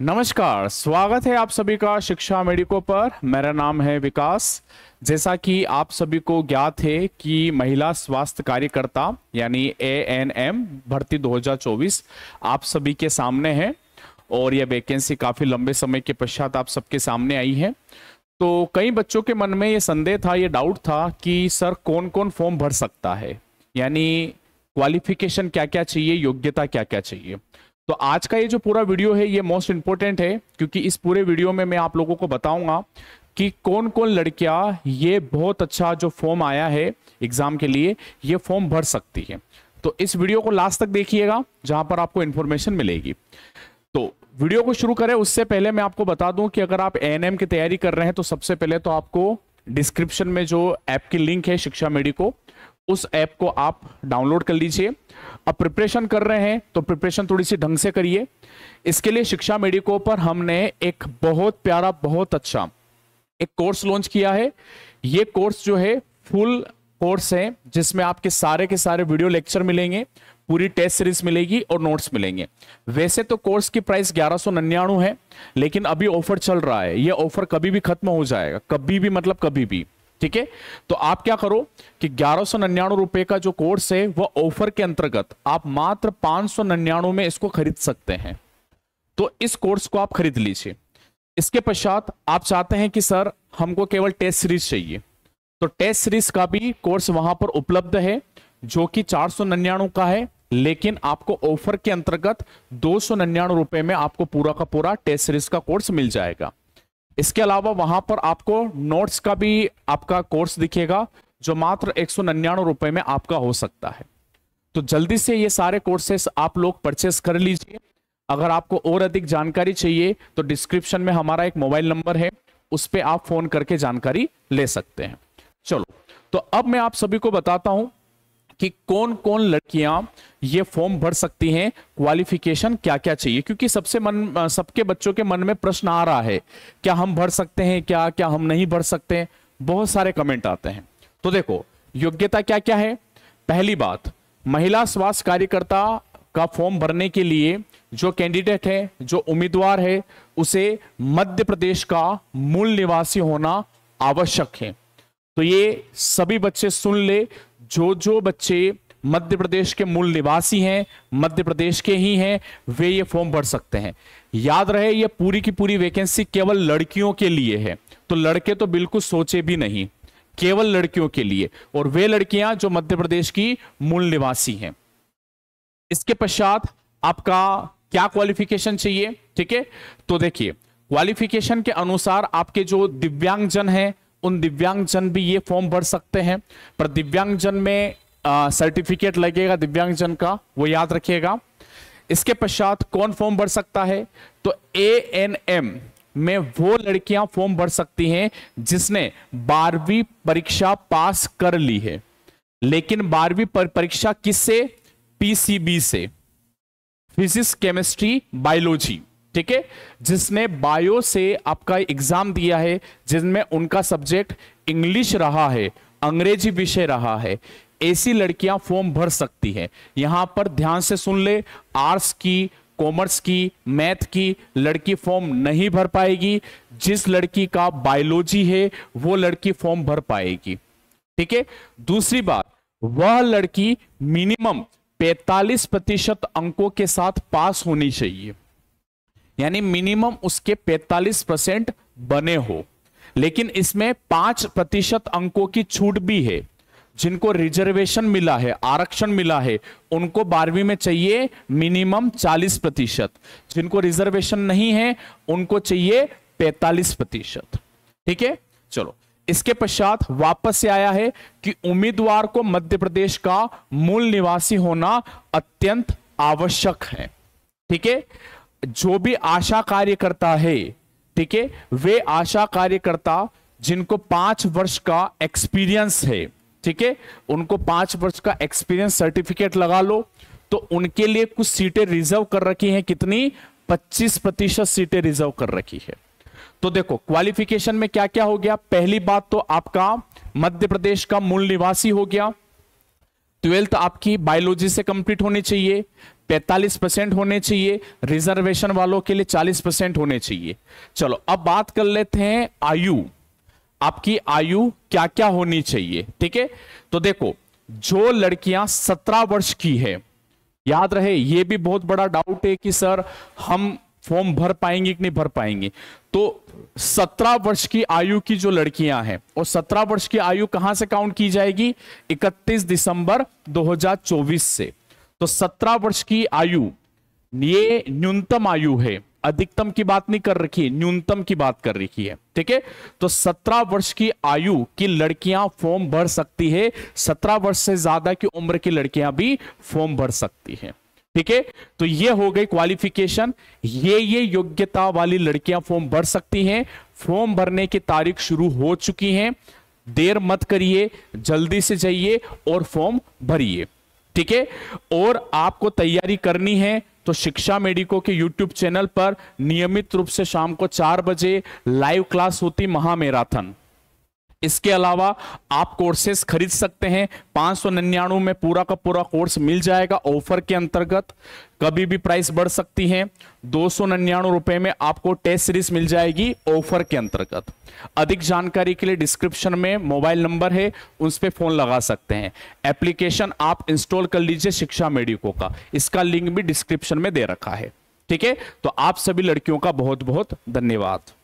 नमस्कार, स्वागत है आप सभी का शिक्षा मेडिको पर। मेरा नाम है विकास। जैसा कि आप सभी को ज्ञात है कि महिला स्वास्थ्य कार्यकर्ता यानी ANM भर्ती 2024 आप सभी के सामने है और यह वैकेंसी काफी लंबे समय के पश्चात आप सबके सामने आई है। तो कई बच्चों के मन में ये संदेह था, ये डाउट था कि सर कौन कौन फॉर्म भर सकता है, यानी क्वालिफिकेशन क्या क्या चाहिए, योग्यता क्या क्या चाहिए। तो आज का ये जो पूरा वीडियो है ये मोस्ट इंपोर्टेंट है, क्योंकि इस पूरे वीडियो में मैं आप लोगों को बताऊंगा कि कौन कौन लड़कियां ये बहुत अच्छा जो फॉर्म आया है एग्जाम के लिए ये फॉर्म भर सकती है। तो इस वीडियो को लास्ट तक देखिएगा जहां पर आपको इंफॉर्मेशन मिलेगी। तो वीडियो को शुरू करें उससे पहले मैं आपको बता दूं कि अगर आप ANM की तैयारी कर रहे हैं तो सबसे पहले तो आपको डिस्क्रिप्शन में जो ऐप की लिंक है शिक्षा मेडिको, उस ऐप को आप डाउनलोड कर लीजिए। अब प्रिपरेशन कर रहे हैं तो प्रिपरेशन थोड़ी सी ढंग से करिए। इसके लिए शिक्षा मेडिको पर हमने एक बहुत प्यारा, बहुत अच्छा एक कोर्स लॉन्च किया है। ये कोर्स जो है फुल कोर्स है, जिसमें आपके सारे के सारे वीडियो लेक्चर मिलेंगे, पूरी टेस्ट सीरीज मिलेगी और नोट्स मिलेंगे। वैसे तो कोर्स की प्राइस 1199 है, लेकिन अभी ऑफर चल रहा है। ये ऑफर कभी भी खत्म हो जाएगा, कभी भी मतलब कभी भी, ठीक है। तो आप क्या करो कि 1199 रुपए का जो कोर्स है वह ऑफर के अंतर्गत आप मात्र 599 में इसको खरीद सकते हैं। तो इस कोर्स को आप खरीद लीजिए। इसके पश्चात आप चाहते हैं कि सर हमको केवल टेस्ट सीरीज चाहिए, तो टेस्ट सीरीज का भी कोर्स वहां पर उपलब्ध है जो कि 499 का है, लेकिन आपको ऑफर के अंतर्गत 299 रुपए में आपको पूरा का पूरा टेस्ट सीरीज का कोर्स मिल जाएगा। इसके अलावा वहां पर आपको नोट्स का भी आपका कोर्स दिखेगा जो मात्र 199 रुपए में आपका हो सकता है। तो जल्दी से ये सारे कोर्सेस आप लोग परचेस कर लीजिए। अगर आपको और अधिक जानकारी चाहिए तो डिस्क्रिप्शन में हमारा एक मोबाइल नंबर है, उस पर आप फोन करके जानकारी ले सकते हैं। चलो, तो अब मैं आप सभी को बताता हूं कि कौन कौन लड़कियां ये फॉर्म भर सकती हैं, क्वालिफिकेशन क्या क्या चाहिए। क्योंकि सबके बच्चों के मन में प्रश्न आ रहा है, क्या हम भर सकते हैं, क्या क्या हम नहीं भर सकते हैं। बहुत सारे कमेंट आते हैं। तो देखो, योग्यता क्या क्या है। पहली बात, महिला स्वास्थ्य कार्यकर्ता का फॉर्म भरने के लिए जो कैंडिडेट है, जो उम्मीदवार है, उसे मध्य प्रदेश का मूल निवासी होना आवश्यक है। तो ये सभी बच्चे सुन ले, जो बच्चे मध्य प्रदेश के मूल निवासी हैं, मध्य प्रदेश के ही हैं, वे ये फॉर्म भर सकते हैं। याद रहे, ये पूरी की पूरी वैकेंसी केवल लड़कियों के लिए है। तो लड़के तो बिल्कुल सोचे भी नहीं, केवल लड़कियों के लिए, और वे लड़कियां जो मध्य प्रदेश की मूल निवासी हैं। इसके पश्चात आपका क्या क्वालिफिकेशन चाहिए, ठीक है। तो देखिए, क्वालिफिकेशन के अनुसार आपके जो दिव्यांगजन हैं, उन दिव्यांगजन भी ये फॉर्म भर सकते हैं। पर दिव्यांगजन में सर्टिफिकेट लगेगा दिव्यांगजन का, वो याद रखिएगा। इसके पश्चात कौन फॉर्म भर सकता है, तो ANM में वो लड़कियां फॉर्म भर सकती हैं जिसने 12वीं परीक्षा पास कर ली है। लेकिन 12वीं परीक्षा किससे? PCB से, फिजिक्स केमिस्ट्री बायोलॉजी, ठीक है। जिसने बायो से आपका एग्जाम दिया है, जिनमें उनका सब्जेक्ट इंग्लिश रहा है, अंग्रेजी विषय रहा है, ऐसी लड़कियां फॉर्म भर सकती हैं। यहां पर ध्यान से सुन ले, आर्ट्स की, कॉमर्स की, मैथ की लड़की फॉर्म नहीं भर पाएगी। जिस लड़की का बायोलॉजी है वो लड़की फॉर्म भर पाएगी, ठीक है। दूसरी बात, वह लड़की मिनिमम 45% अंकों के साथ पास होनी चाहिए, यानी मिनिमम उसके 45% बने हो। लेकिन इसमें 5% अंकों की छूट भी है। जिनको रिजर्वेशन मिला है, आरक्षण मिला है, उनको 12वीं में चाहिए मिनिमम 40%। जिनको रिजर्वेशन नहीं है उनको चाहिए 45%, ठीक है। चलो, इसके पश्चात वापस से आया है कि उम्मीदवार को मध्य प्रदेश का मूल निवासी होना अत्यंत आवश्यक है, ठीक है। जो भी आशा कार्यकर्ता है, ठीक है, वे आशा कार्यकर्ता जिनको 5 वर्ष का एक्सपीरियंस है, ठीक है, उनको 5 वर्ष का एक्सपीरियंस सर्टिफिकेट लगा लो। तो उनके लिए कुछ सीटें रिजर्व कर रखी हैं। कितनी? 25% सीटें रिजर्व कर रखी है। तो देखो, क्वालिफिकेशन में क्या क्या हो गया। पहली बात तो आपका मध्य प्रदेश का मूल निवासी हो गया। ट्वेल्थ आपकी बायोलॉजी से कंप्लीट होनी चाहिए, 45% होने चाहिए, रिजर्वेशन वालों के लिए 40% होने चाहिए। चलो अब बात कर लेते हैं आयु, आपकी आयु क्या क्या होनी चाहिए, ठीक है। तो देखो, जो लड़कियां 17 वर्ष की है, याद रहे ये भी बहुत बड़ा डाउट है कि सर हम फॉर्म भर पाएंगे कि नहीं भर पाएंगे। तो 17 वर्ष की आयु की जो लड़कियां हैं, और 17 वर्ष की आयु कहां से काउंट की जाएगी, 31 दिसंबर 2024 से। तो 17 वर्ष की आयु ये न्यूनतम आयु है, अधिकतम की बात नहीं कर रखी है, न्यूनतम की बात कर रखी है, ठीक है। तो 17 वर्ष की आयु की लड़कियां फॉर्म भर सकती है, 17 वर्ष से ज्यादा की उम्र की लड़कियां भी फॉर्म भर सकती हैं, ठीक है। तो ये हो गई क्वालिफिकेशन, ये योग्यता वाली लड़कियां फॉर्म भर सकती हैं। फॉर्म भरने की तारीख शुरू हो चुकी है, देर मत करिए, जल्दी से जाइए और फॉर्म भरिए, ठीक है। और आपको तैयारी करनी है तो शिक्षा मेडिको के YouTube चैनल पर नियमित रूप से शाम को 4 बजे लाइव क्लास होती महामैराथन। इसके अलावा आप कोर्सेस खरीद सकते हैं, 599 में पूरा का पूरा कोर्स मिल जाएगा ऑफर के अंतर्गत। कभी भी प्राइस बढ़ सकती है, 299 रुपए में आपको टेस्ट सीरीज मिल जाएगी ऑफर के अंतर्गत। अधिक जानकारी के लिए डिस्क्रिप्शन में मोबाइल नंबर है, उस पर फोन लगा सकते हैं। एप्लीकेशन आप इंस्टॉल कर लीजिए शिक्षा मेडिको का, इसका लिंक भी डिस्क्रिप्शन में दे रखा है, ठीक है। तो आप सभी लड़कियों का बहुत बहुत धन्यवाद।